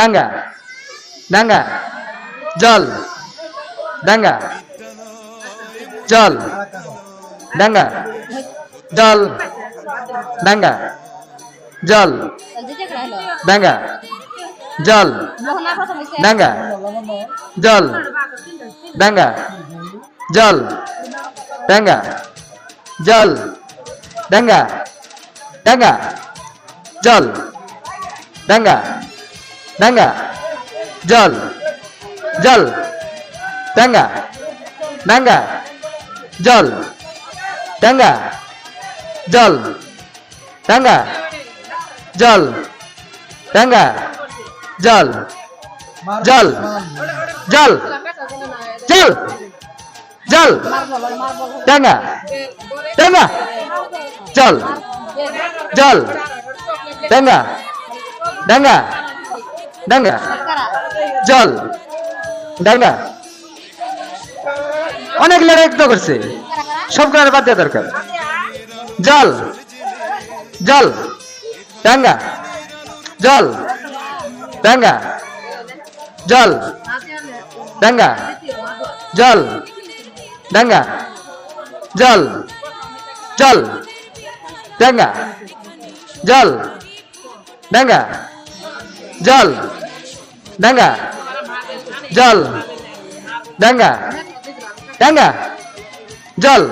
ডাঙ্গা ডাঙ্গা জল ডাঙ্গা জল ডাঙ্গা জল ডাঙ্গা জল ডাঙ্গা জল ডাঙ্গা জল ডাঙ্গা জল ডাঙ্গা জল ডাঙ্গা ডাঙ্গা জল ডাঙ্গা ডাঙ্গা জল জল ডাঙ্গা ডাঙ্গা জল ডাঙ্গা জল ডাঙ্গা জল ডাঙ্গা জল জল জল জল জল ডাঙ্গা ডাঙ্গা জল জল ডাঙ্গা ডাঙ্গা ডাঙ্গা জল ডাঙ্গা অনেক লড়াই তো করছে সব করার বাদ দেওয়া দরকার জল জল ডাঙ্গা জল ডাঙ্গা জল ডাঙ্গা জল ডাঙ্গা জল জল ডাঙ্গা জল ডাঙ্গা জল ডাঙ্গা জল ডাঙ্গা ডাঙ্গা জল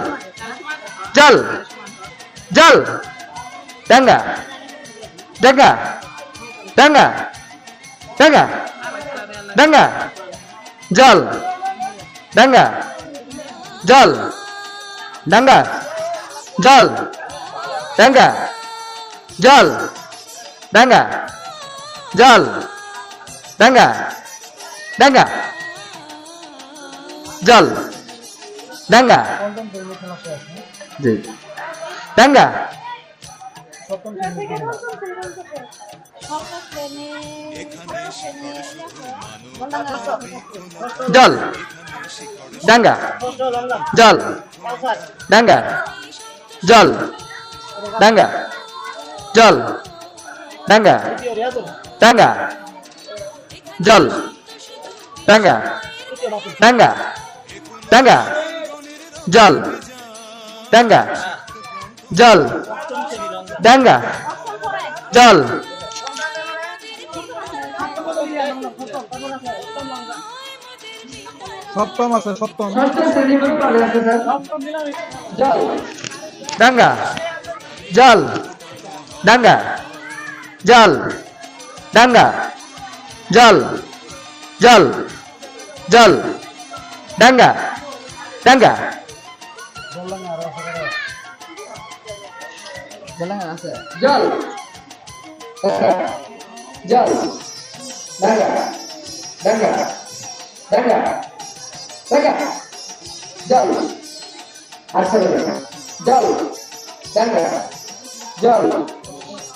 জল জল ডাঙ্গা ডাঙ্গা ডাঙ্গা ডাঙ্গা ডাঙ্গা জল ডাঙ্গা জল ডাঙ্গা জল ডাঙ্গা জল ডাঙ্গা জল ডাঙ্গা ডাঙ্গা জল ডাঙ্গা জি ডাঙ্গা জল ডাঙ্গা জল ডাঙ্গা জল ডাঙ্গা জল ডাঙ্গা ডাঙ্গা জল ডাঙ্গা ডাঙ্গা ডাঙ্গা জল ডাঙ্গা জল ডাঙ্গা জল সপ্তম আছে সপ্তম ডাঙ্গা জল ডাঙ্গা জল ডাঙ্গা জল জল জল ডাঙ্গা ডাঙ্গা জল জল ডাঙ্গা ডাঙ্গা ডাঙ্গা ডাঙ্গা জল আসলে জল ডাঙ্গা জল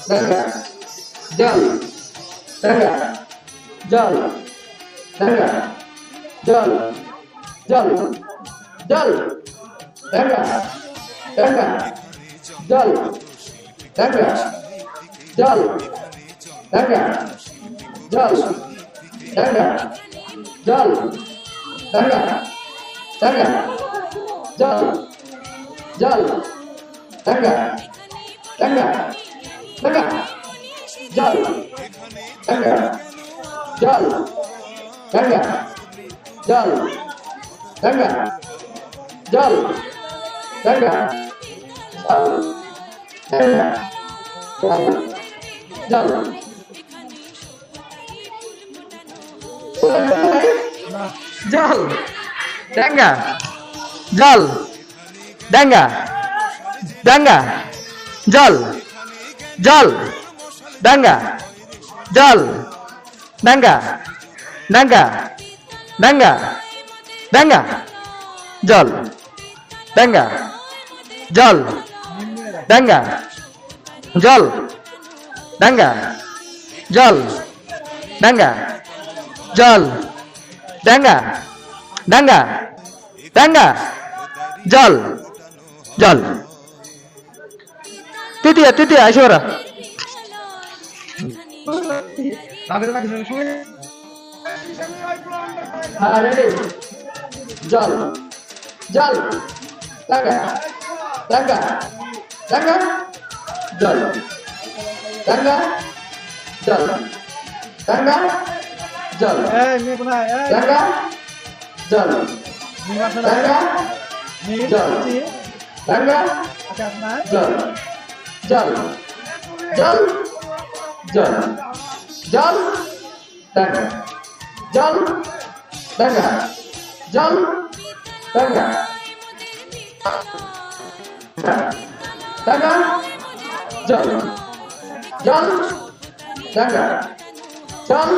ডাঙ্গা জল ডাঙ্গা জল ডাঙ্গা জল জল জল ডাঙ্গা ডাঙ্গা জল ডাঙ্গা জল ডাঙ্গা জল ডাঙ্গা জল ডাঙ্গা ডাঙ্গা জল জল ডাঙ্গা ডাঙ্গা ডাঙ্গা জল ডাঙ্গা জল ডাঙ্গা জল ডাঙ্গা জল ডাঙ্গা জল জল ডাঙ্গা জল ডাঙ্গা ডাঙ্গা জল জল ডাঙ্গা জল ডাঙ্গা ডাঙ্গা ডাঙ্গা ডাঙ্গা জল ডাঙ্গা জল ডাঙ্গা জল ডাঙ্গা জল ডাঙ্গা জল ডাঙ্গা ডাঙ্গা ডাঙ্গা জল জল তৃতীয় তৃতীয় আসো ওরা হ্যাঁ রেডি জল জল ডাঙ্গা ডাঙ্গা ডাঙ্গা জল ডাঙ্গা জল ডাঙ্গা জল ডাঙ্গা জল ডাঙ্গা জল ডাঙ্গা জল জল জল জল জল ডাঙ্গা জল ডাঙ্গা জল ডাঙ্গা ডাঙ্গা জল জল ডাঙ্গা জল